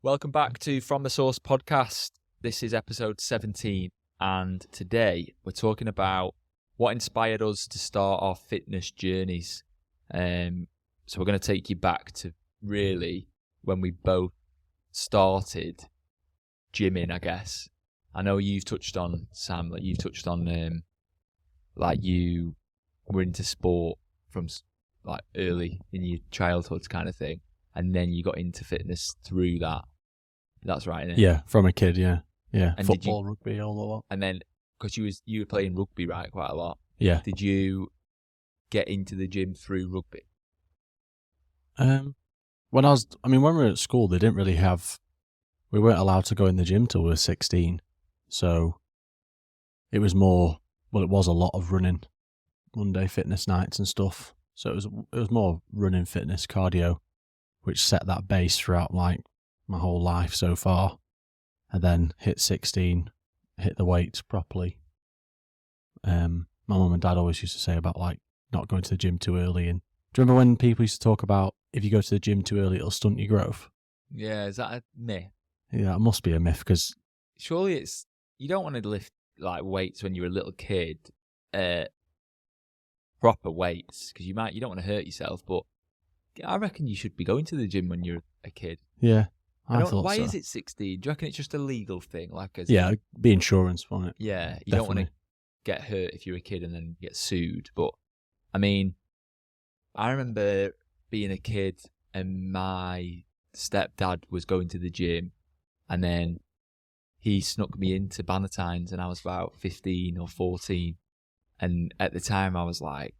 Welcome back to From the Source podcast. This is episode 17, and today we're talking about what inspired us to start our fitness journeys. So we're going to take you back to really when we both started gymming, I guess. I know you've touched on, Sam, like you've touched on like you were into sport from like early in your childhood kind of thing, and then you got into fitness through that. That's right, isn't it? Yeah, from a kid, yeah. And football, rugby, all the lot. And then, because you were playing rugby, right, quite a lot. Yeah. Did you get into the gym through rugby? When we were at school, they didn't really we weren't allowed to go in the gym till we were 16. So it was it was a lot of running, Monday fitness nights and stuff. So it was more running, fitness, cardio, which set that base throughout like my whole life so far. And then hit 16, hit the weights properly. My mum and dad always used to say about like not going to the gym too early. And do you remember when people used to talk about if you go to the gym too early, it'll stunt your growth? Yeah, is that a myth? Yeah, it must be a myth because surely you don't want to lift like weights when you're a little kid, proper weights, because you don't want to hurt yourself. But I reckon you should be going to the gym when you're a kid. Yeah. I thought why so. is it 16? Do you reckon it's just a legal thing? Be insurance on it. Yeah, you Definitely. don't want to get hurt if you're a kid and then get sued. But, I mean, I remember being a kid and my stepdad was going to the gym, and then he snuck me into Bannatynes, and I was about 15 or 14. And at the time I was like,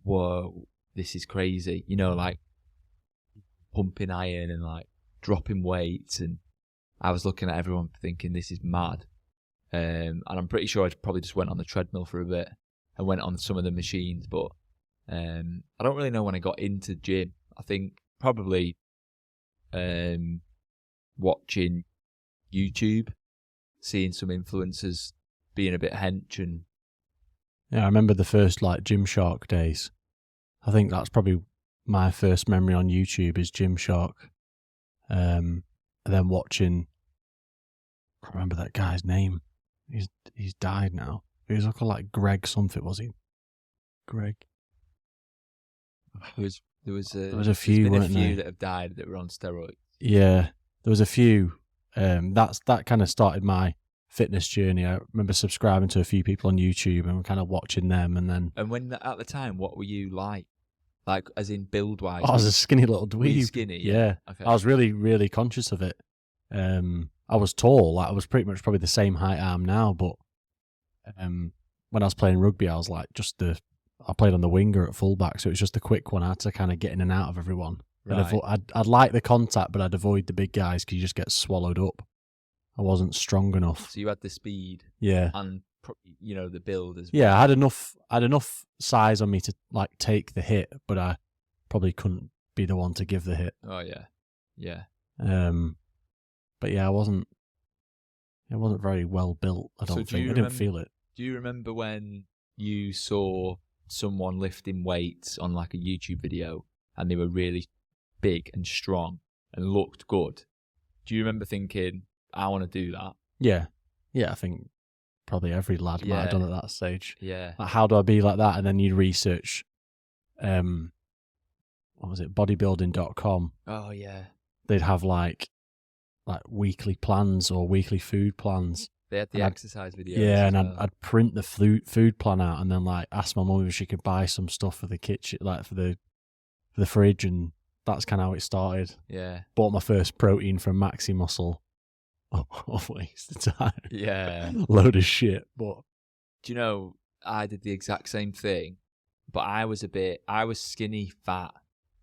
whoa, this is crazy. You know, like pumping iron and like dropping weights, and I was looking at everyone thinking this is mad. And I'm pretty sure I probably just went on the treadmill for a bit and went on some of the machines, but I don't really know when I got into gym. I think probably watching YouTube, seeing some influencers being a bit hench, and yeah, I remember the first like Gymshark days. I think that's probably my first memory on YouTube is Gymshark. And then watching, I can't remember that guy's name. He's died now. He was looking like Greg something, was he? Greg. There was a few, there's been weren't a few there? that have died that were on steroids. Yeah, there was a few. That kind of started my fitness journey. I remember subscribing to a few people on YouTube and kind of watching them, and then. And when at the time, what were you like? Like, as in build wise? I was a skinny little dweeb. Were you skinny? Yeah. Okay. I was really, really conscious of it. I was tall. Like, I was pretty much probably the same height I am now, but when I was playing rugby, I was like I played on the winger at fullback, so it was just a quick one. I had to kind of get in and out of everyone. Right. I'd like the contact, but I'd avoid the big guys because you just get swallowed up. I wasn't strong enough. So you had the speed, Yeah. and the build as well. Yeah, I had enough size on me to like take the hit, but I probably couldn't be the one to give the hit. Oh yeah, yeah. But yeah, I wasn't very well built. I don't think. I didn't feel it. Do you remember when you saw someone lifting weights on like a YouTube video and they were really big and strong and looked good? Do you remember thinking, I want to do that? Yeah, I think probably every lad might have done at that stage. Yeah. Like, how do I be like that? And then you research, what was it, bodybuilding.com. Oh yeah. They'd have like weekly plans or weekly food plans. They had the exercise videos. Yeah, and I'd print the food plan out and then like ask my mum if she could buy some stuff for the kitchen, like for the fridge, and that's kind of how it started. Yeah. Bought my first protein from Maxi Muscle. Oh, waste of time. Yeah. Load of shit. But do you know, I did the exact same thing, but I was skinny fat.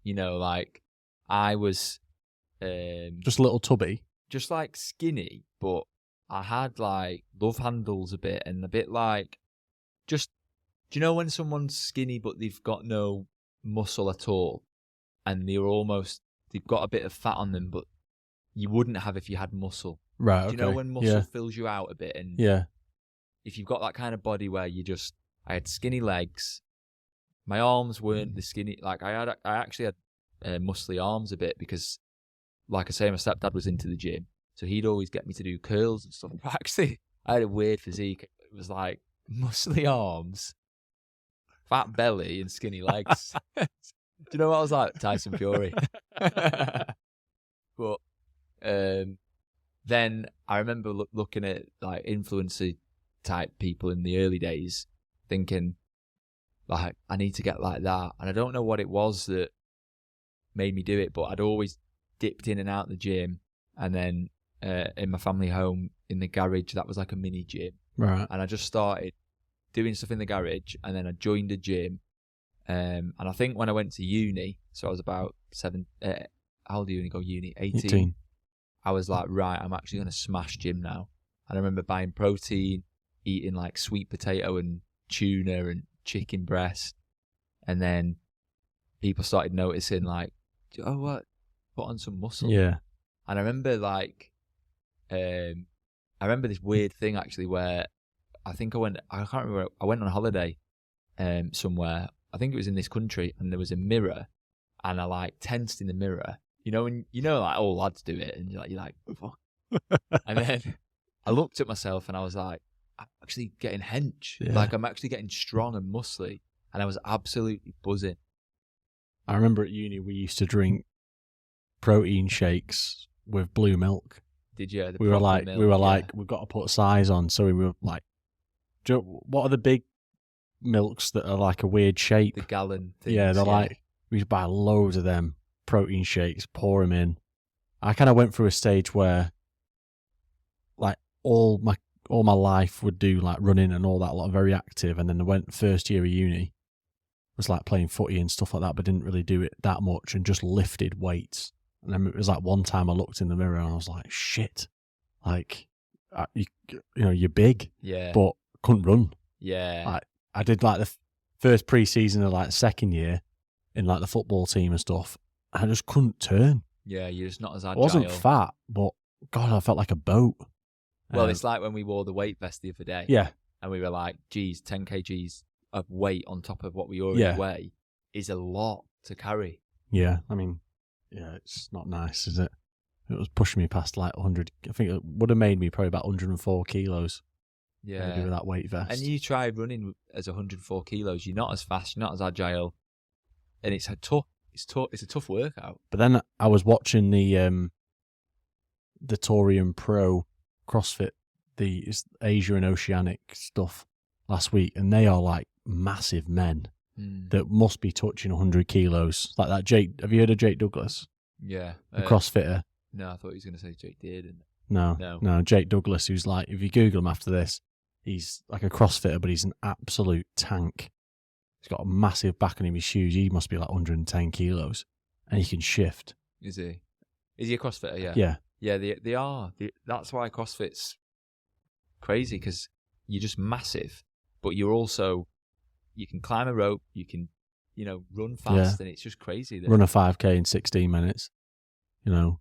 You know, like I was just a little tubby. Just like skinny, but I had like love handles a bit, and a bit like just, do you know when someone's skinny but they've got no muscle at all, and they've got a bit of fat on them, but you wouldn't have if you had muscle. Right. Do you know when muscle fills you out a bit? And if you've got that kind of body where I had skinny legs, my arms weren't the skinny, like I actually had muscly arms a bit, because like I say, my stepdad was into the gym, so he'd always get me to do curls and stuff. But actually, I had a weird physique. It was like muscly arms, fat belly, and skinny legs. Do you know what I was like? Tyson Fury. But then I remember looking at like influencer type people in the early days, thinking like, I need to get like that. And I don't know what it was that made me do it, but I'd always dipped in and out the gym. And then in my family home in the garage, that was like a mini gym. Right. And I just started doing stuff in the garage, and then I joined a gym. And I think when I went to uni, so I was about how old do you go uni? 18. I was like, right, I'm actually going to smash gym now. And I remember buying protein, eating like sweet potato and tuna and chicken breast. And then people started noticing like, oh, what? Put on some muscle. Yeah. And I remember like, I remember this weird thing actually where I can't remember, I went on holiday somewhere. I think it was in this country, and there was a mirror, and I like tensed in the mirror. When like all lads do it, and you're like, fuck. And then I looked at myself, and I was like, I'm actually getting hench. Yeah. Like I'm actually getting strong and muscly, and I was absolutely buzzing. I remember at uni we used to drink protein shakes with blue milk. Did you? We were like, we've got to put size on, so we were like, what are the big milks that are like a weird shape? The gallon things. Yeah, they're like, we used to buy loads of them protein shakes, pour them in. I kind of went through a stage where like all my life would do like running and all that, like very active, and then I went first year of uni, was like playing footy and stuff like that, but didn't really do it that much, and just lifted weights. And then it was like one time I looked in the mirror and I was like, shit, like you're big, yeah, but couldn't run. Yeah, like I did like the first pre-season of like second year in like the football team and stuff. I just couldn't turn. Yeah, you're just not as agile. I wasn't fat, but God, I felt like a boat. Well, it's like when we wore the weight vest the other day. Yeah. And we were like, geez, 10 kgs of weight on top of what we already weigh is a lot to carry. Yeah, I mean, yeah, it's not nice, is it? It was pushing me past like 100. I think it would have made me probably about 104 kilos. Yeah. Maybe with that weight vest. And you try running as 104 kilos, you're not as fast, you're not as agile. And it's a tough workout. But then I was watching the Torium Pro CrossFit, the Asia and Oceanic stuff last week, and they are like massive men that must be touching 100 kilos. Like that Jake, have you heard of Jake Douglas? Yeah. The CrossFitter? No, I thought he was going to say Jake did. No, Jake Douglas, who's like, if you Google him after this, he's like a CrossFitter, but he's an absolute tank. He's got a massive back on him, his shoes. He must be like 110 kilos, and he can shift. Is he? Is he a CrossFitter? Yeah. Yeah. Yeah, they are. That's why CrossFit's crazy, because you're just massive, but you're also, you can climb a rope, you can, run fast, and it's just crazy. Run a 5K in 16 minutes. I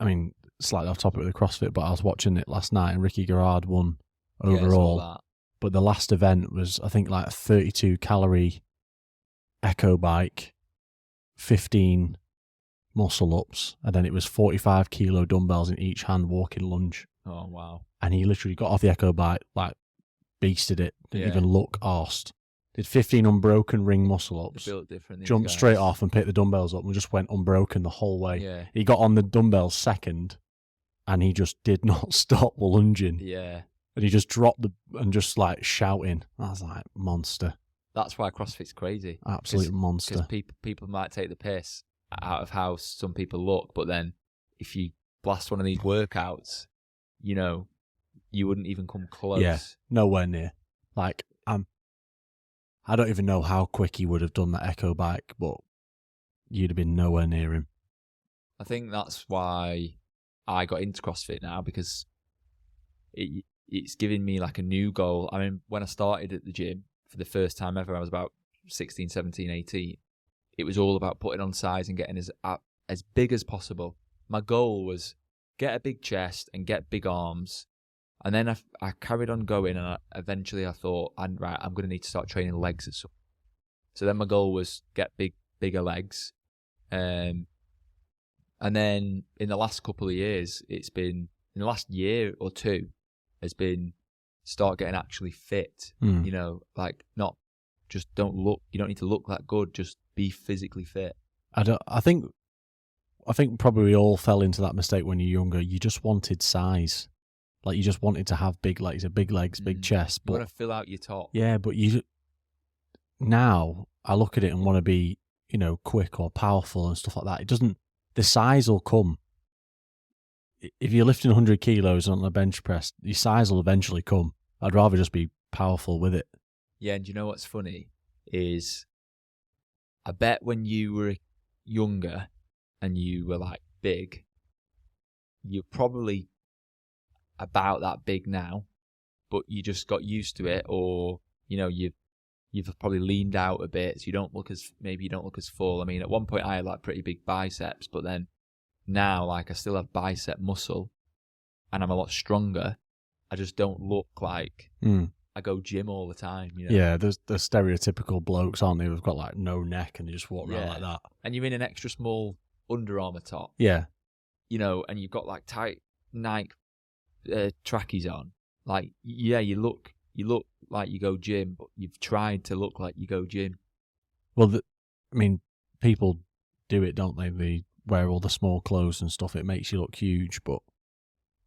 mean, slightly off topic with the CrossFit, but I was watching it last night, and Ricky Garrard won overall. Yeah, but the last event was, I think, like a 32 calorie echo bike, 15 muscle ups, and then it was 45 kilo dumbbells in each hand, walking lunge. Oh, wow. And he literally got off the echo bike, like, beasted it, didn't even look arsed. Did 15 unbroken ring muscle ups, built different, jumped straight off and picked the dumbbells up and just went unbroken the whole way. Yeah. He got on the dumbbells second, and he just did not stop lunging. Yeah. And he just dropped and just like shouting. I was like, monster. That's why CrossFit's crazy. Absolute monster. Because people might take the piss out of how some people look, but then if you blast one of these workouts, you wouldn't even come close. Yeah, nowhere near. Like, I don't even know how quick he would have done that echo bike, but you'd have been nowhere near him. I think that's why I got into CrossFit now, because it's giving me like a new goal. I mean, when I started at the gym for the first time ever, I was about 16, 17, 18. It was all about putting on size and getting as big as possible. My goal was get a big chest and get big arms. And then I carried on going, and eventually I thought, I'm going to need to start training legs as well. So then my goal was get bigger legs. And And then in the last couple of years, in the last year or two, has been start getting actually fit. You know, like not just don't look. You don't need to look that good. Just be physically fit. I think probably we all fell into that mistake when you're younger. You just wanted size. Like, you just wanted to have big legs, big chest. You want to fill out your top. Yeah, but now I look at it and want to be, you know, quick or powerful and stuff like that. It doesn't, the size will come. If you're lifting 100 kilos on a bench press, your size will eventually come. I'd rather just be powerful with it. Yeah, and you know what's funny is, I bet when you were younger and you were like big, you're probably about that big now, but you just got used to it, or you know, you've probably leaned out a bit, so you don't look as full. I mean, at one point I had like pretty big biceps, but then now, like, I still have bicep muscle and I'm a lot stronger. I just don't look like I go gym all the time, you know? Yeah, there's the stereotypical blokes, aren't they? Who've got like no neck and they just walk around like that. And you're in an extra small Under Armour top. Yeah. You know, and you've got like tight Nike trackies on. Like, yeah, you look like you go gym, but you've tried to look like you go gym. Well, I mean, people do it, don't they? They wear all the small clothes and stuff. It makes you look huge, but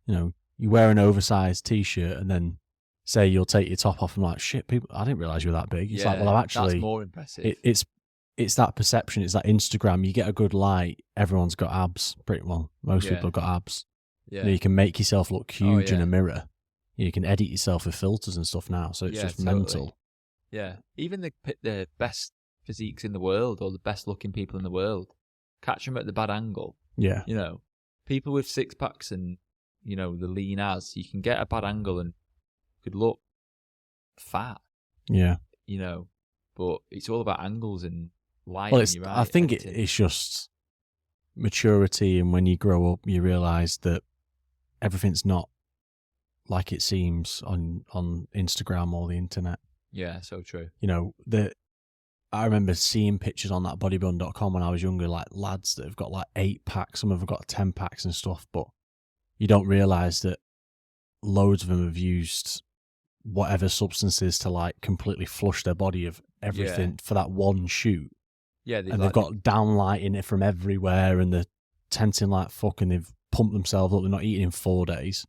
you know, you wear an oversized t-shirt and then say you'll take your top off and like, shit, people, I didn't realise you were that big. It's like, well, I'm actually, that's more impressive. It's that perception. It's that Instagram. You get a good light. Everyone's got abs. Pretty well. Most people have got abs. Yeah. You know, you can make yourself look huge in a mirror. You can edit yourself with filters and stuff now. So it's just mental. Yeah. Even the best physiques in the world, or the best looking people in the world, catch them at the bad angle. Yeah. You know, people with six packs and, you know, the lean as, you can get a bad angle and could look fat. Yeah. You know, but it's all about angles and light. Well, I think it's just maturity, and when you grow up, you realise that everything's not like it seems on Instagram or the internet. Yeah, so true. You know, I remember seeing pictures on that bodybuilding.com when I was younger, like lads that have got like 8 packs, some of them have got 10 packs and stuff, but you don't realise that loads of them have used whatever substances to like completely flush their body of everything for that one shoot. Yeah, and they've got downlighting it from everywhere, and they're tensing like fuck, and they've pumped themselves up. They're not eating in 4 days.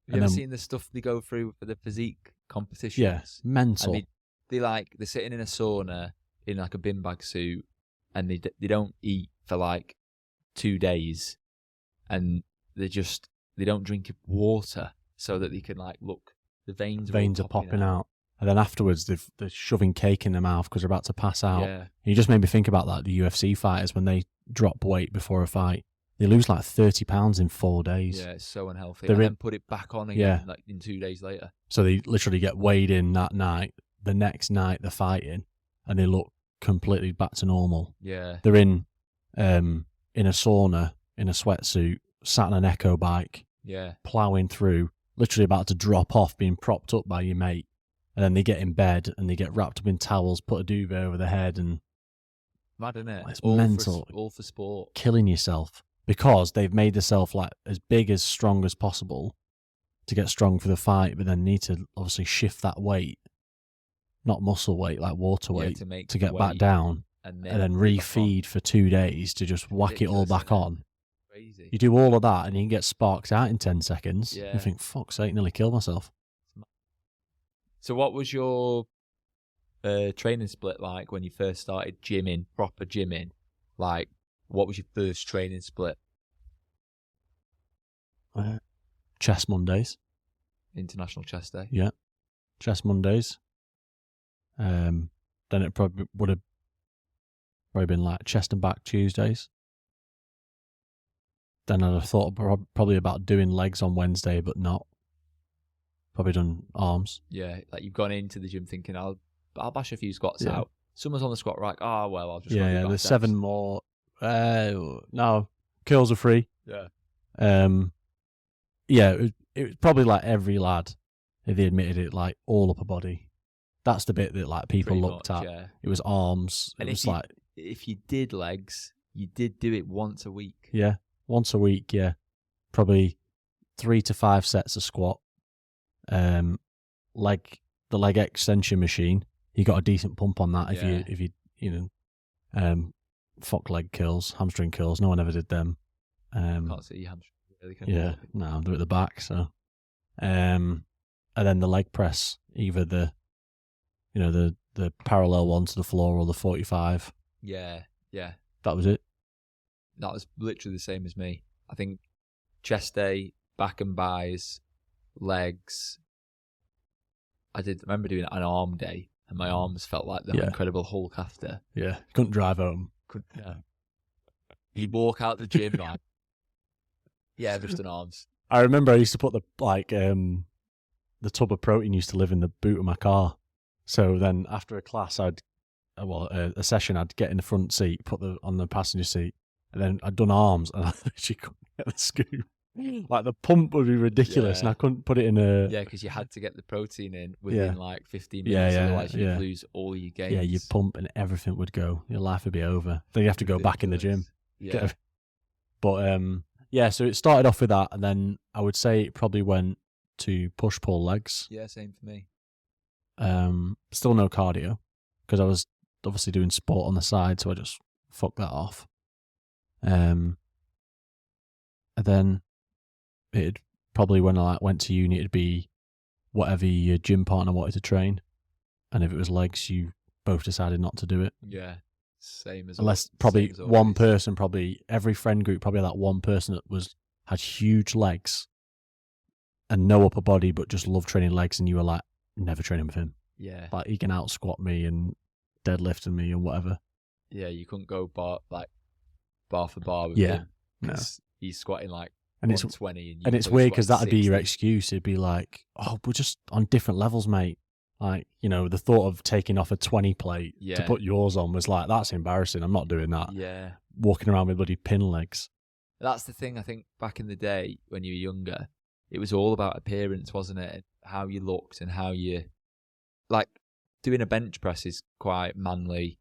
Have you ever seen the stuff they go through for the physique competitions? Yeah, mental. I mean, they're sitting in a sauna in like a bin bag suit, and they don't eat for like 2 days, and they don't drink water so that they can like look, the veins are popping out. And then afterwards, they're shoving cake in their mouth because they're about to pass out. Yeah. And you just made me think about that. The UFC fighters, when they drop weight before a fight, they lose like 30 pounds in 4 days. Yeah, it's so unhealthy. And then put it back on again like in 2 days later. So they literally get weighed in that night. The next night they're fighting, and they look completely back to normal. Yeah. They're in a sauna, in a sweatsuit, sat on an echo bike. Yeah. Ploughing through, literally about to drop off, being propped up by your mate. And then they get in bed and they get wrapped up in towels, put a duvet over their head, and mad, isn't it? It's mental. All for sport. Killing yourself because they've made themselves like as big, as strong as possible to get strong for the fight, but then need to obviously shift that weight, not muscle weight, like water weight, to get back down, and then refeed for 2 days to just whack it all back on. Crazy. You do all of that and you can get sparked out in 10 seconds. Yeah. You think, fuck's sake, nearly killed myself. So what was your training split like when you first started gymming, proper gymming? Like, what was your first training split? Chest Mondays. International Chest Day. Yeah. Chest Mondays. Then it probably would have been like chest and back Tuesdays. Then I'd have thought probably about doing legs on Wednesday, but not. Probably done arms. Yeah, like you've gone into the gym thinking, I'll bash a few squats out. Someone's on the squat rack. Oh, well, I'll just... Yeah, there's 7 more. No, curls are free. Yeah. Yeah, it was probably like every lad, if they admitted it, like all upper body. That's the bit that like people pretty looked much, at. Yeah. It was arms. And it was like... If you did legs, you did do it once a week. Yeah. once a week. Yeah, probably 3 to 5 sets of squat. The leg extension machine. You got a decent pump on that. Yeah. If you fuck leg curls, hamstring curls. No one ever did them. Can't see your hamstring really, can Yeah, you? no, they're at the back. So, and then the leg press, either the parallel one to the floor or the 45. Yeah. That was it. That was literally the same as me. I think chest day, back and buys, legs. I remember doing an arm day, and my arms felt like the Incredible Hulk after. Yeah, couldn't drive home. He'd walk out the gym like, yeah, just an arms. I remember I used to put the tub of protein used to live in the boot of my car. So then after a class, a session, I'd get in the front seat, on the passenger seat, and then I'd done arms, and I actually couldn't get the scoop. Like the pump would be ridiculous, and I couldn't put it in a... Yeah, because you had to get the protein in within like 15 minutes, otherwise you'd lose all your gains. Yeah, you pump and everything would go. Your life would be over. Then you have to go back in the gym. Yeah. But so it started off with that, and then I would say it probably went to push-pull legs. Yeah, same for me. Still no cardio, because I was obviously doing sport on the side, so I just fucked that off. And then it'd probably, when I went to uni, it'd be whatever your gym partner wanted to train, and if it was legs, you both decided not to do it. Yeah, same as unless probably one person, probably every friend group probably had that one person that had huge legs and no upper body, but just loved training legs, and you were like, never training with him. Yeah, like he can out squat me and deadlift me and whatever. Yeah, you couldn't go bar for bar with him. No, he's squatting like and 120, and it's weird because that'd be your excuse. It'd be like, oh, we're just on different levels, mate. Like, the thought of taking off a 20 plate to put yours on was like, that's embarrassing. I'm not doing that. Yeah, walking around with bloody pin legs. That's the thing. I think back in the day when you were younger, it was all about appearance, wasn't it? How you looked and how you, like, doing a bench press is quite manly.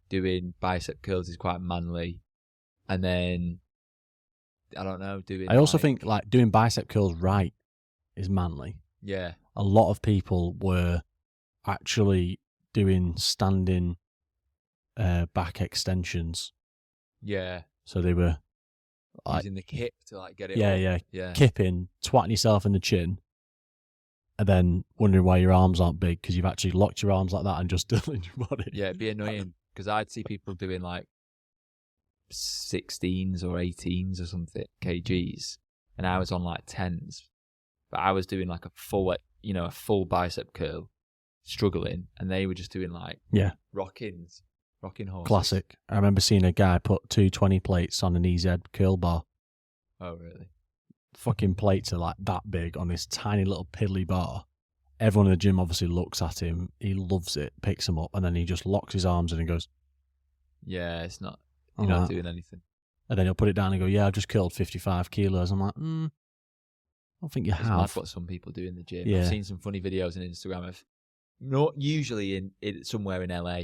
Doing bicep curls is quite manly. And then, I don't know, I also think, like, doing bicep curls right is manly. Yeah. A lot of people were actually doing standing back extensions. Yeah. So they were like, using the kip to like get it up. Yeah. Kipping, twatting yourself in the chin, and then wondering why your arms aren't big because you've actually locked your arms like that and just done your body. Yeah, it'd be annoying because I'd see people doing like 16s or 18s or something kgs, and I was on like 10s, but I was doing like a full bicep curl, struggling, and they were just doing like rocking horses. Classic. I remember seeing a guy put 220 plates on an EZ curl bar. Oh, really? Fucking plates are like that big on this tiny little piddly bar. Everyone in the gym obviously looks at him. He loves it, picks them up, and then he just locks his arms in and goes, yeah, it's not, you're not doing anything. And then he'll put it down and go, yeah, I've just curled 55 kilos. I'm like, I don't think you have. That's what some people do in the gym. Yeah. I've seen some funny videos on Instagram of, not usually in somewhere in LA.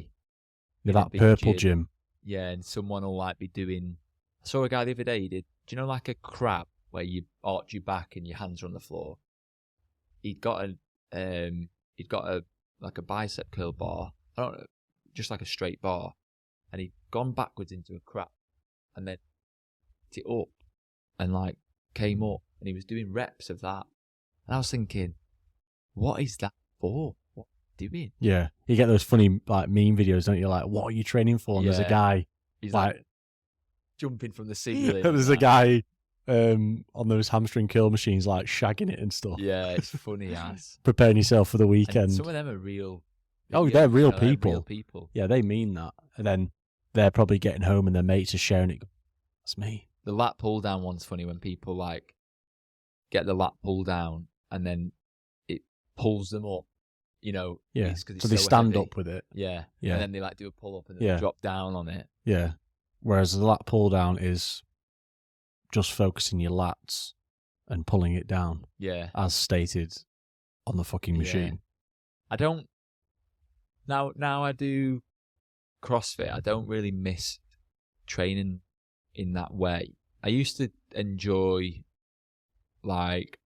Yeah, that purple gym. Yeah, and someone will like be doing. I saw a guy the other day. He did. Do you know like a crab where you arch your back and your hands are on the floor? He'd got a like a bicep curl bar. I don't know, just like a straight bar, and he'd gone backwards into a crab, and then picked it up, and like came up, and he was doing reps of that, and I was thinking, what is that for? Doing? Yeah, you get those funny like meme videos, don't you? Like, what are you training for? And there's a guy, he's like jumping from the ceiling. There's a guy on those hamstring curl machines, like shagging it and stuff. Yeah, it's funny as preparing yourself for the weekend. And some of them are real. Oh, they're real people. They're real people. Yeah, they mean that, and then they're probably getting home and their mates are sharing it. That's me. The lat pull down one's funny when people like get the lat pull down and then it pulls them up. So they stand up with it. Yeah. And then they like do a pull up and then drop down on it. Yeah. Whereas the lat pull down is just focusing your lats and pulling it down. Yeah. As stated on the fucking machine. I don't. Now I do CrossFit. I don't really miss training in that way I used to enjoy like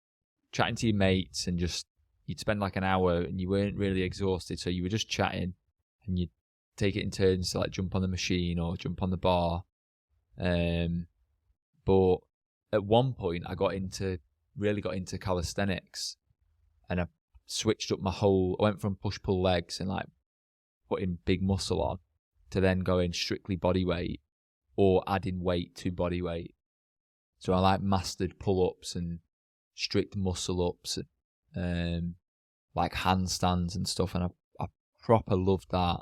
chatting to your mates and just you'd spend like an hour and you weren't really exhausted, so you were just chatting and you'd take it in turns to like jump on the machine or jump on the bar. But at one point I really got into calisthenics, and I switched up I went from push-pull legs and like putting big muscle on to then going strictly body weight or adding weight to body weight. So I like mastered pull-ups and strict muscle-ups, like handstands and stuff, and I proper loved that.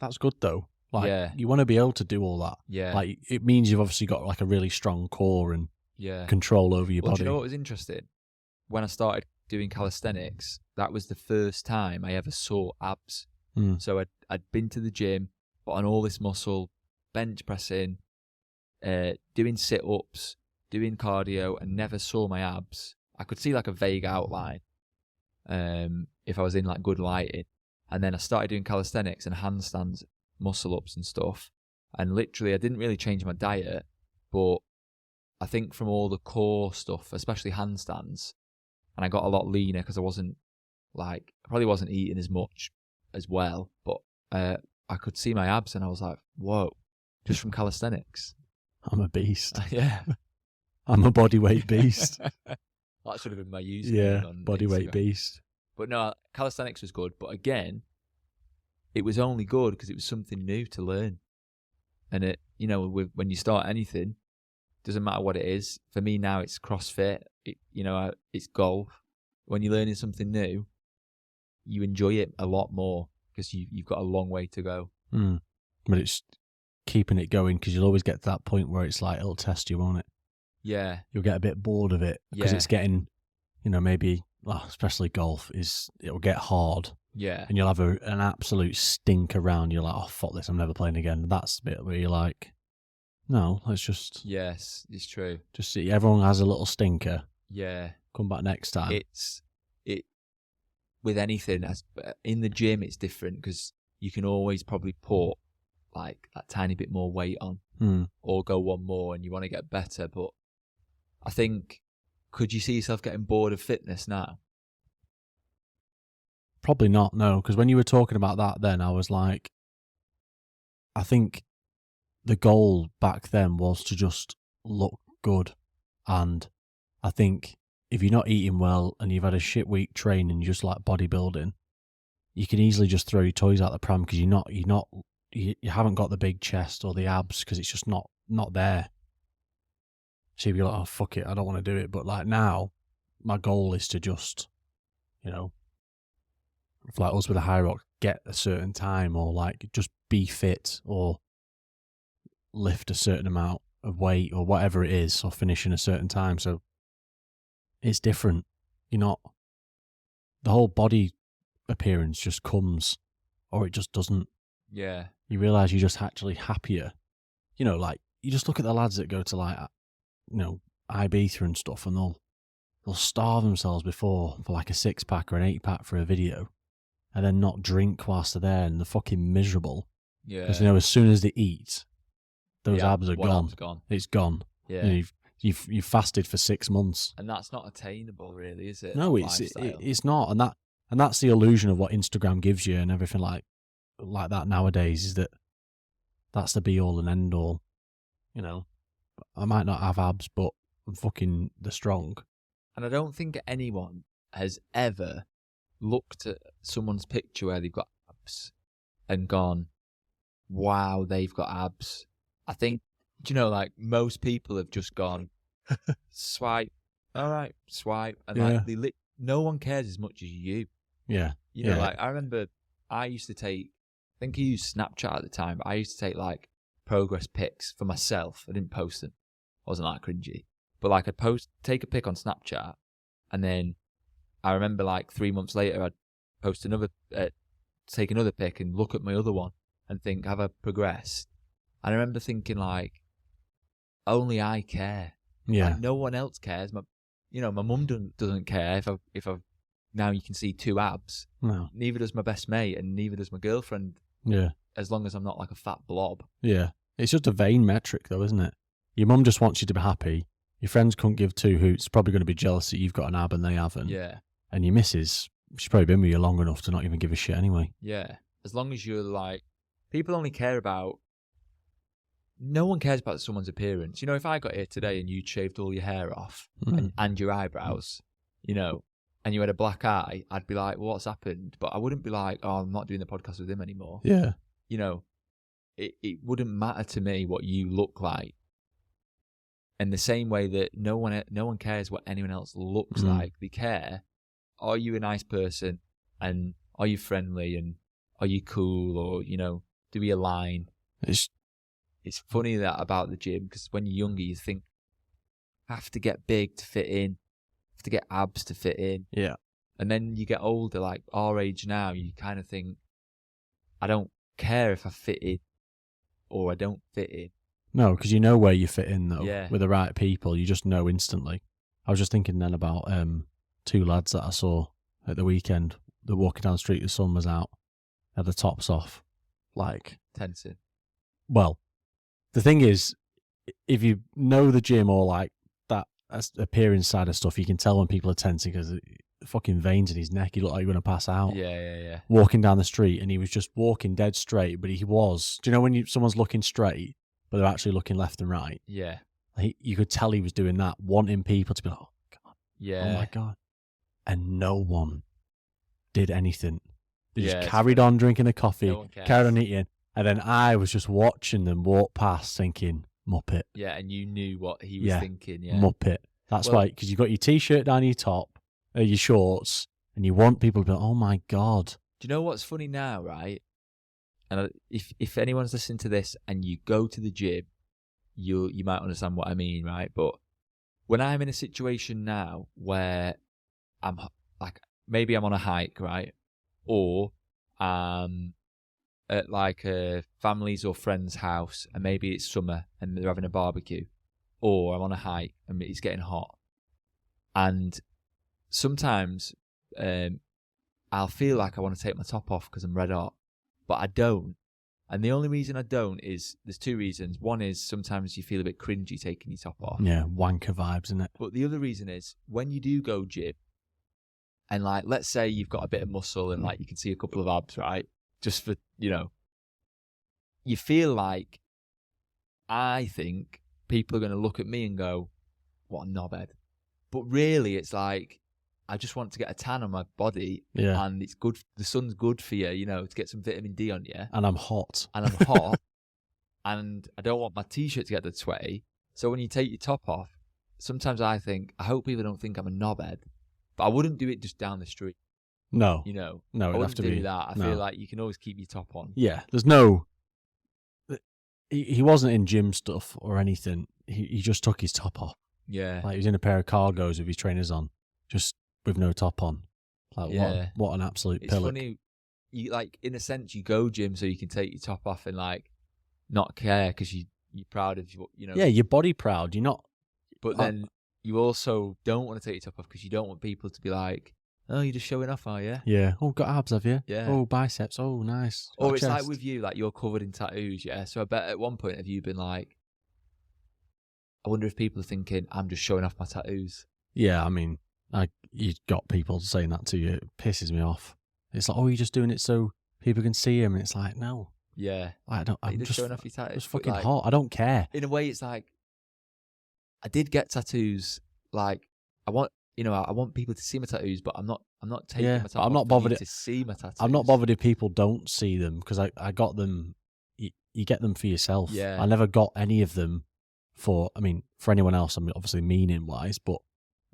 That's good though. Like, yeah, you want to be able to do all that. yeah, Like, it means you've obviously got like a really strong core and yeah. control over your Well, body. do you know what was interesting? When I started doing calisthenics, that was the first time I ever saw abs. So I'd been to the gym, put on all this muscle, bench pressing, doing sit-ups, doing cardio, and never saw my abs. I could see like a vague outline if I was in like good lighting. And then I started doing calisthenics and handstands, muscle-ups and stuff. And literally, I didn't really change my diet, but I think from all the core stuff, especially handstands, and I got a lot leaner because I probably wasn't eating as much as well, but I could see my abs and I was like, whoa, just from calisthenics. I'm a beast. Yeah. I'm a bodyweight beast. That should have been my username. Yeah, on bodyweight Instagram. Beast. But no, calisthenics was good. But again, it was only good because it was something new to learn. And it, when you start anything, doesn't matter what it is. For me now, it's CrossFit. It's golf. When you're learning something new, you enjoy it a lot more because you've got a long way to go. But it's keeping it going, because you'll always get to that point where it's like, it'll test you, won't it? Yeah. You'll get a bit bored of it because it's getting, maybe, especially golf, it'll get hard. Yeah. And you'll have an absolute stink around. You're like, oh, fuck this, I'm never playing again. That's the bit where you're like, no, let's just... Yes, it's true. Just see, everyone has a little stinker. Yeah. Come back next time. With anything, in the gym, it's different because you can always probably put like that tiny bit more weight on or go one more and you want to get better. But I think, could you see yourself getting bored of fitness now? Probably not, no. Because when you were talking about that then, I was like, I think the goal back then was to just look good. And I think if you're not eating well and you've had a shit week training, you just like bodybuilding, you can easily just throw your toys out the pram because you haven't got the big chest or the abs because it's just not there. So you'd be like, oh, fuck it, I don't want to do it. But like now, my goal is to just, like us with a high rock, get a certain time or like just be fit or lift a certain amount of weight or whatever it is or finish in a certain time. So it's different. The whole body appearance just comes or it just doesn't. Yeah. You realise you're just actually happier. Like you just look at the lads that go to like, Ibiza and stuff, and they'll starve themselves before for like a 6-pack or an 8-pack for a video, and then not drink whilst they're there, and they're fucking miserable. Yeah. Because as soon as they eat, those abs are gone. Ab's gone. It's gone. Yeah. You've fasted for 6 months, and that's not attainable, really, is it? No, it's not, and that's the illusion of what Instagram gives you and everything like that nowadays. Is that's the be all and end all. I might not have abs, but they're strong. And I don't think anyone has ever looked at someone's picture where they've got abs and gone, wow, they've got abs. I think, like most people have just gone, swipe, all right, swipe. And no one cares as much as you. Yeah. Like I remember I used to take, I think I used Snapchat at the time, but I used to take like progress pics for myself. I didn't post them. I wasn't that cringy. But like I'd take a pic on Snapchat, and then I remember like 3 months later I'd post take another pic and look at my other one and think, have I progressed? And I remember thinking like, only I care. Yeah. Like, no one else cares. My mum doesn't care if I've now you can see 2 abs. No. Neither does my best mate, and neither does my girlfriend. Yeah. As long as I'm not like a fat blob. Yeah. It's just a vain metric though, isn't it? Your mum just wants you to be happy. Your friends couldn't give two hoots. Probably going to be jealous that you've got an ab and they haven't. Yeah. And your missus, she's probably been with you long enough to not even give a shit anyway. Yeah. As long as you're like, people only care about, no one cares about someone's appearance. You know, if I got here today and you'd shaved all your hair off and your eyebrows, you know, and you had a black eye, I'd be like, well, what's happened? But I wouldn't be like, oh, I'm not doing the podcast with him anymore. Yeah. You know, it wouldn't matter to me what you look like. In the same way that no one cares what anyone else looks like. They care, are you a nice person, and are you friendly, and are you cool, or, you know, do we align? It's funny that about the gym, because when you're younger, you think, have to get big to fit in, have to get abs to fit in. Yeah. And then you get older, like our age now, you kind of think, I don't care if I fit in or I don't fit in. No, because you know where you fit in, though. Yeah. With the right people, you just know instantly. I was just thinking then about two lads that I saw at the weekend. They're walking down the street, the sun was out, had the tops off. Like, Tensing. Well, the thing is, if you know the gym or like that appearance side of stuff, you can tell when people are tensing because the fucking veins in his neck, he looked like he was going to pass out. Yeah. Walking down the street, and he was just walking dead straight, but he was. Do you know when someone's looking straight, but they're actually looking left and right? Yeah. You could tell he was doing that, wanting people to be like, oh, God. Yeah. Oh, my God. And no one did anything. They just Yeah, carried on drinking the coffee, No one cares. carried on eating, and then I was just watching them walk past thinking, Muppet. Yeah, and you knew what he was thinking. Yeah. Muppet. That's Well- why, because you've got your T-shirt down your top, your shorts, and you want people to be like, oh, my God. Do you know what's funny now, right? And if anyone's listening to this and you go to the gym, you might understand what I mean, right? But when I'm in a situation now where I'm like, maybe I'm on a hike, right? Or at like a family's or friend's house, and maybe it's summer and they're having a barbecue, or I'm on a hike and it's getting hot, and sometimes I'll feel like I want to take my top off because I'm red hot, but I don't. And the only reason I don't is, there's two reasons. One is sometimes you feel a bit cringy taking your top off. Yeah, wanker vibes, isn't it? But the other reason is, when you do go gym, and like, let's say you've got a bit of muscle and like you can see a couple of abs, right? Just for, you know, you feel like, I think people are going to look at me and go, what a knobhead. But really, it's like, I just want to get a tan on my body, and it's good. The sun's good for you, you know, to get some vitamin D on you. And I'm hot. And I'm hot, and I don't want my t-shirt to get that sweaty. So when you take your top off, sometimes I think, I hope people don't think I'm a knobhead, but I wouldn't do it just down the street. No. You know, No, I it'd have wouldn't to do be that. I feel like you can always keep your top on. Yeah, there's no. He wasn't in gym stuff or anything. He just took his top off. Yeah. Like he was in a pair of cargos with his trainers on, just with no top on. Like what an absolute It's pillock. funny. You, like, in a sense, you go gym so you can take your top off and like not care because you're proud of, you know. Yeah, you're body proud. You're not. But then you also don't want to take your top off because you don't want people to be like, oh, you're just showing off, are you? Yeah. Oh, got abs, have you? Yeah. Oh, biceps. Oh, nice. Got Or a it's like chest. with you, like you're covered in tattoos, yeah? So I bet at one point have you been like, I wonder if people are thinking I'm just showing off my tattoos. Yeah, I mean, you got people saying that to you. It pisses me off. It's like, oh, you're just doing it so people can see him. And it's like, no. Yeah. I'm just showing off your tattoos. It's fucking like, hot. I don't care. In a way, it's like, I did get tattoos. Like, I want people to see my tattoos, but I'm not taking my top off. I'm not bothered to see my tattoos. I'm not bothered if people don't see them because I got them. You get them for yourself. Yeah. I never got any of them for anyone else. I mean, obviously meaning wise, but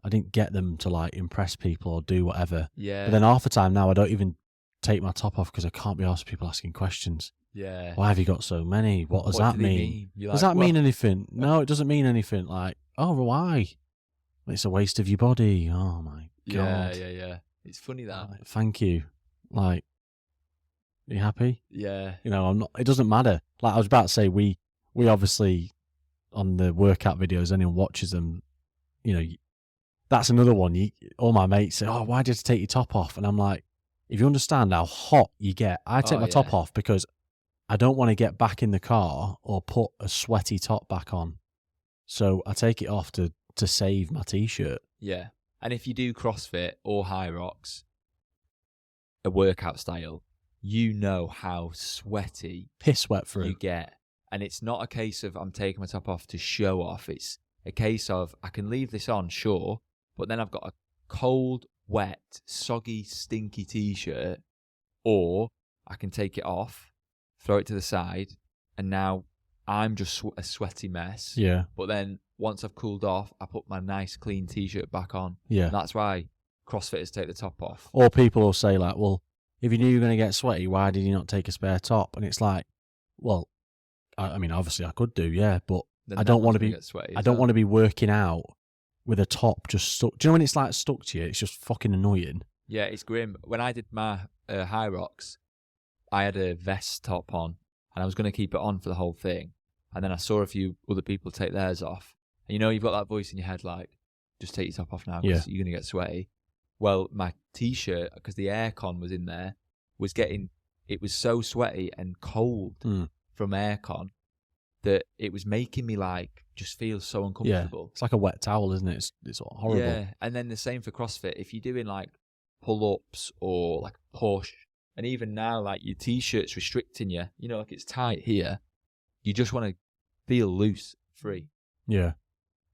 I didn't get them to like impress people or do whatever. Yeah. But then half the time now I don't even take my top off because I can't be asked people asking questions. Yeah. Why have you got so many? What does that do they mean? You're Does like, that mean anything? No, it doesn't mean anything. Like, oh, why? It's a waste of your body. Oh my God. Yeah. It's funny that. Like, thank you. Like, are you happy? Yeah. You know, I'm not. It doesn't matter. Like I was about to say, we obviously on the workout videos, anyone watches them, you know, that's another one. All my mates say, "Oh, why did you take your top off?" And I'm like, if you understand how hot you get, I take my top off because I don't want to get back in the car or put a sweaty top back on So I take it off to save my t-shirt. Yeah. And if you do CrossFit or High Rocks, a workout style, you know how sweaty Piss wet through. you get. And it's not a case of I'm taking my top off to show off. It's a case of I can leave this on, sure, but then I've got a cold, wet, soggy, stinky t-shirt, or I can take it off, throw it to the side, and now I'm just a sweaty mess. Yeah. But then once I've cooled off, I put my nice, clean t-shirt back on. Yeah. And that's why CrossFitters take the top off. Or people will say like, well, if you knew you were going to get sweaty, why did you not take a spare top? And it's like, well, I mean, obviously I could do, yeah, but Then I don't want to that's be. gonna get sweaty I as don't well. want to be working out with a top just stuck. Do you know when it's like stuck to you? It's just fucking annoying. Yeah, it's grim. When I did my High Rocks, I had a vest top on, and I was going to keep it on for the whole thing. And then I saw a few other people take theirs off. And you know, you've got that voice in your head like, just take your top off now because you're going to get sweaty. Well, my t-shirt, because the aircon was in there, it was so sweaty and cold from aircon that it was making me like just feel so uncomfortable. Yeah. It's like a wet towel, isn't it? It's horrible. Yeah, and then the same for CrossFit. If you're doing like pull-ups or like push, and even now like your t-shirt's restricting you, you know, like it's tight here, you just want to feel loose, free. Yeah.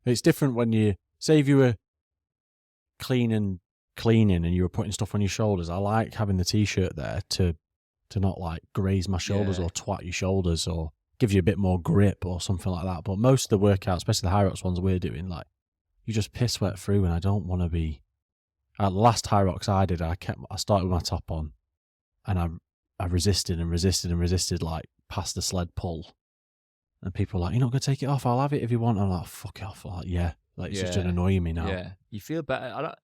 It's different when you, say if you were cleaning and you were putting stuff on your shoulders. I like having the t-shirt there to not like graze my shoulders or twat your shoulders or give you a bit more grip or something like that. But most of the workouts, especially the High Rocks ones we're doing, like you just piss wet through, and I don't want to be. At the last High Rocks I did, I started with my top on, and I resisted and resisted and resisted, like past the sled pull, and people were like, "You're not gonna take it off? I'll have it if you want." I'm like, "Fuck it off!" I'm like, yeah, like it's just annoying me now. Yeah, you feel better.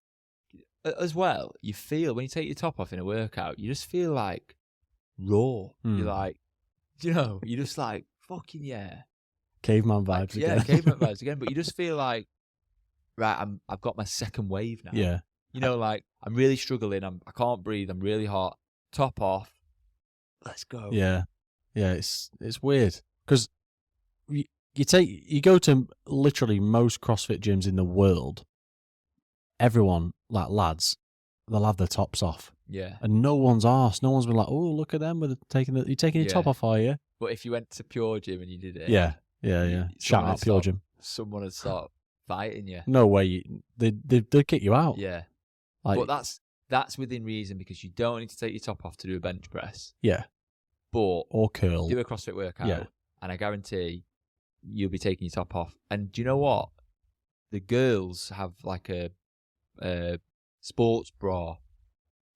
As well, you feel when you take your top off in a workout, you just feel like raw. You're like, you know, you're just like fucking caveman vibes again. Yeah, caveman vibes again. But you just feel like, right, I've got my second wave now. Yeah, you know, like I'm really struggling. I can't breathe. I'm really hot. Top off. Let's go. Yeah, it's weird because you go to literally most CrossFit gyms in the world. Everyone, like lads, they'll have their tops off. Yeah. And no one's arsed. No one's been like, oh, look at them. You're taking your top off, are you? But if you went to Pure Gym and you did it. Yeah. Shout out Pure Gym. Someone would start fighting you. No way. They'd kick you out. Yeah. Like, but that's within reason because you don't need to take your top off to do a bench press. Yeah. But. Or curl. Do a CrossFit workout. Yeah. And I guarantee you'll be taking your top off. And do you know what? The girls have like a sports bra.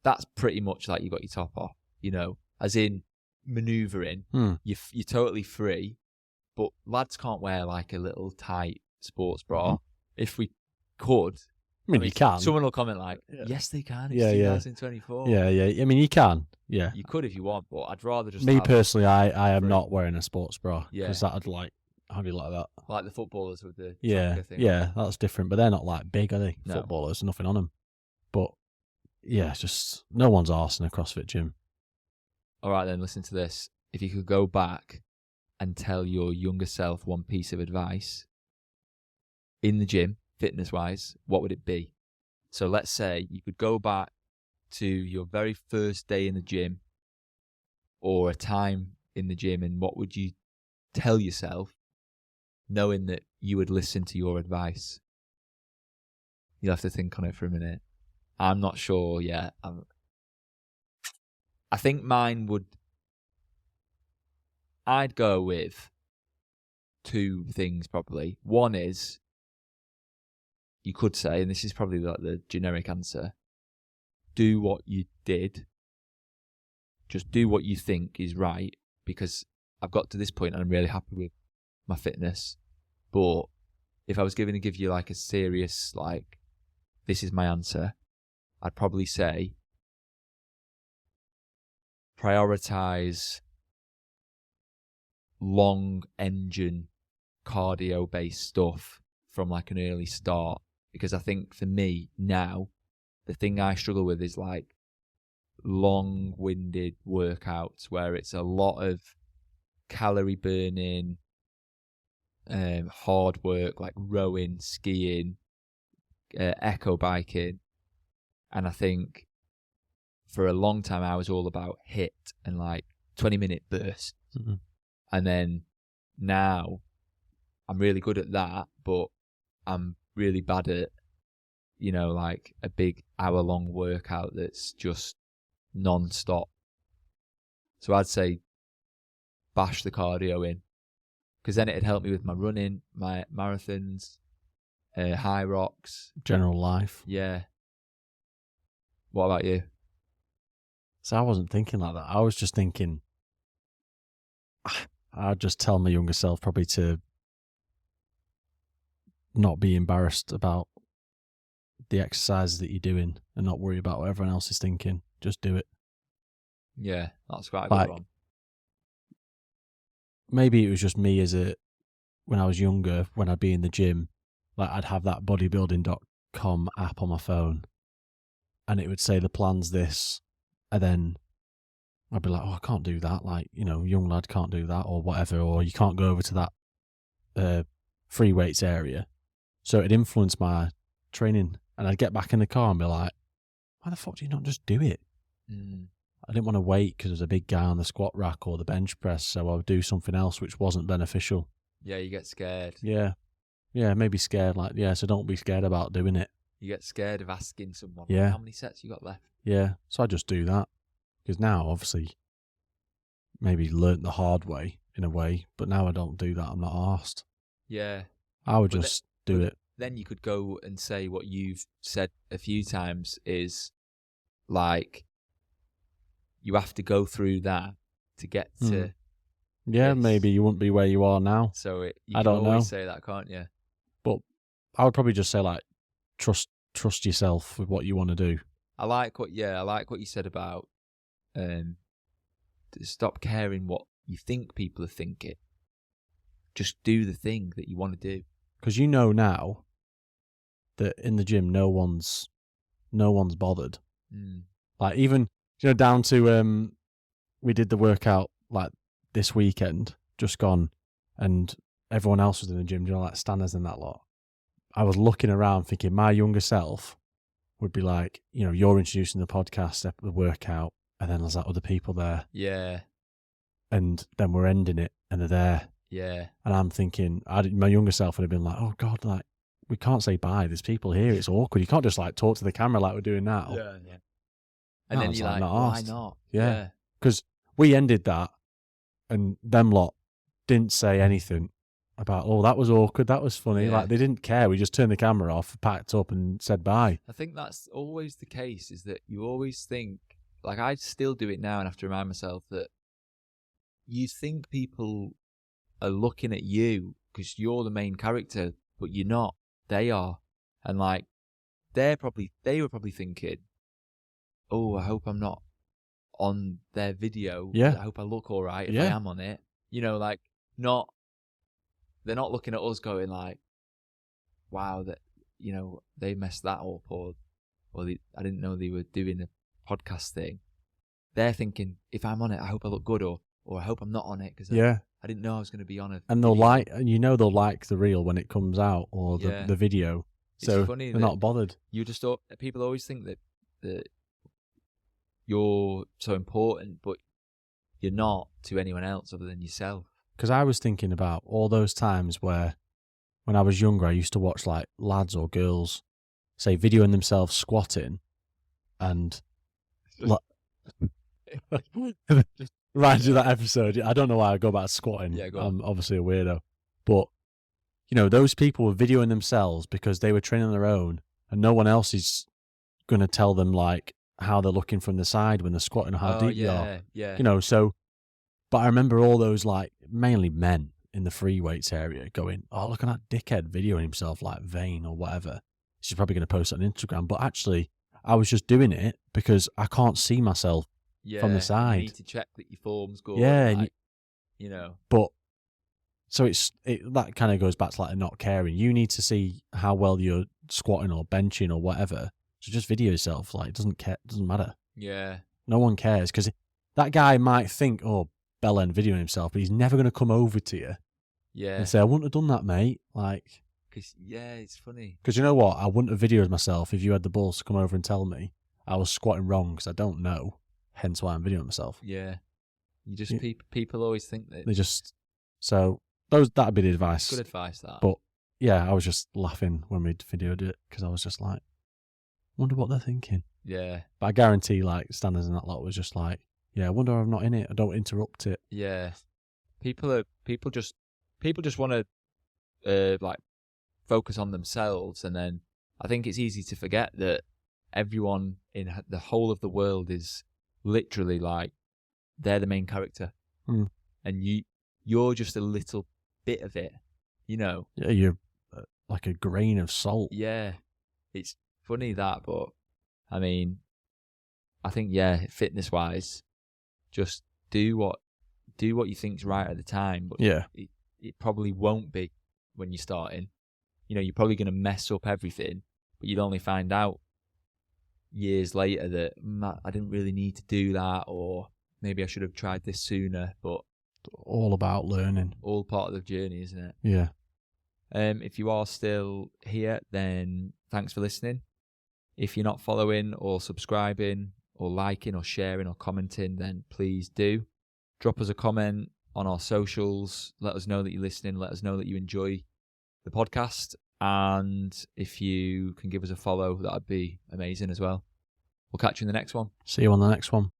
That's pretty much like you got your top off, you know, as in manoeuvring. You're totally free, but lads can't wear like a little tight sports bra. If we could, I mean, you can. Someone will comment like, "Yes, they can." It's 2024. Yeah. I mean, you can. Yeah, you could if you want, but I'd rather just. Me personally, I am not wearing a sports bra because that'd like. How do you like that? Like the footballers with the thing. Yeah, that's different. But they're not like big, are they? No. Footballers, nothing on them. But yeah, it's just no one's arse in a CrossFit gym. All right, then listen to this. If you could go back and tell your younger self one piece of advice in the gym, fitness-wise, what would it be? So let's say you could go back to your very first day in the gym or a time in the gym, and what would you tell yourself knowing that you would listen to your advice? You'll have to think on it for a minute. I'm not sure yet. I think mine would... I'd go with two things probably. One is, you could say, and this is probably like the generic answer, do what you did. Just do what you think is right, because I've got to this point and I'm really happy with my fitness. But if I was going to give you like a serious, like, this is my answer, I'd probably say prioritize long engine cardio based stuff from like an early start. Because I think for me now, the thing I struggle with is like long-winded workouts where it's a lot of calorie burning, hard work like rowing, skiing, eco biking. And I think for a long time I was all about hit and like 20-minute bursts. Mm-hmm. And then now I'm really good at that, but I'm really bad at, like a big hour-long workout that's just non-stop. So I'd say bash the cardio in, because then it'd help me with my running, my marathons, high rocks. General life. Yeah. What about you? So I wasn't thinking like that. I was just thinking, I'd just tell my younger self probably to not be embarrassed about the exercises that you're doing and not worry about what everyone else is thinking. Just do it. Yeah, that's quite a good one. Maybe it was just me when I was younger, when I'd be in the gym, like I'd have that bodybuilding.com app on my phone and it would say the plan's this, and then I'd be like, oh, I can't do that. Like, young lad can't do that or whatever, or you can't go over to that free weights area. So it'd influence my training, and I'd get back in the car and be like, why the fuck do you not just do it? I didn't want to wait because there's a big guy on the squat rack or the bench press, so I would do something else which wasn't beneficial. Yeah, you get scared. Yeah, maybe scared. So don't be scared about doing it. You get scared of asking someone, yeah, how many sets you got left? Yeah, so I just do that. Because now, obviously, maybe learnt the hard way, in a way, but now I don't do that. I'm not arsed. Yeah. I would just do it. Then you could go and say what you've said a few times is, like, you have to go through that to get to Yeah, this. Maybe you wouldn't be where you are now. So you I can don't always know. say that, can't you? But I would probably just say, like, trust yourself with what you want to do. I like what you said about stop caring what you think people are thinking. Just do the thing that you want to do. Because now that in the gym no one's bothered. Like, even down to we did the workout like this weekend, just gone, and everyone else was in the gym, like Stanners and that lot. I was looking around thinking my younger self would be like, you're introducing the podcast, the workout, and then there's like other people there. Yeah. And then we're ending it and they're there. Yeah. And I'm thinking, my younger self would have been like, oh God, like, we can't say bye. There's people here. It's awkward. You can't just like talk to the camera like we're doing now. Yeah. And then you're like, why not? Yeah. Because we ended that and them lot didn't say anything about, oh, that was awkward. That was funny. Yeah. Like, they didn't care. We just turned the camera off, packed up and said bye. I think that's always the case, is that you always think, like, I still do it now and have to remind myself that you think people are looking at you because you're the main character, but you're not. They are. And like, they were probably thinking, oh, I hope I'm not on their video. Yeah. I hope I look all right if I am on it. Like, they're not looking at us going like, wow, that, they messed that up, or I didn't know they were doing a podcast thing. They're thinking, if I'm on it, I hope I look good, or I hope I'm not on it because I didn't know I was going to be on it. And they'll like the reel when it comes out, or the video. So it's funny they're not bothered. People always think that you're so important, but you're not to anyone else other than yourself. Because I was thinking about all those times where, when I was younger, I used to watch like lads or girls, say, videoing themselves squatting, and reminds you of that episode. I don't know why I go back to squatting. Yeah, go on. I'm obviously a weirdo, but those people were videoing themselves because they were training on their own, and no one else is going to tell them like how they're looking from the side when they're squatting or how deep they are. Yeah. So, but I remember all those, like, mainly men in the free weights area going, oh, look at that dickhead videoing himself like Vane or whatever. She's probably going to post it on Instagram. But actually, I was just doing it because I can't see myself from the side. You need to check that your form's good. Yeah. Like, But, so that kind of goes back to like not caring. You need to see how well you're squatting or benching or whatever. So just video yourself. Like, it doesn't matter. Yeah. No one cares, because that guy might think, oh, Bellend videoing himself, but he's never going to come over to you Yeah. and say, I wouldn't have done that, mate. Like, It's funny. because you know what? I wouldn't have videoed myself if you had the balls to come over and tell me I was squatting wrong because I don't know. Hence why I'm videoing myself. Yeah. People always think that. They just, so that'd be the advice. Good advice, that. But yeah, I was just laughing when we videoed it because I was just like, wonder what they're thinking. Yeah. But I guarantee, like, Standards and that lot was just like, yeah, I wonder why I'm not in it. I don't interrupt it. Yeah. People just want to like focus on themselves, and then I think it's easy to forget that everyone in the whole of the world is literally like they're the main character, and you're just a little bit of it, you know. Yeah, you're like a grain of salt. Yeah, it's funny that, but I mean, I think fitness wise, just do what you think's right at the time, but Yeah, it probably won't be when you're starting. You know, you're probably going to mess up everything, but you'd only find out years later that I didn't really need to do that, or maybe I should have tried this sooner. But all about learning. All part of the journey, isn't it? Yeah. If you are still here, then thanks for listening. If you're not following or subscribing or liking or sharing or commenting, then please do. Drop us a comment on our socials. Let us know that you're listening. Let us know that you enjoy the podcast. And if you can give us a follow, that'd be amazing as well. We'll catch you in the next one. See you on the next one.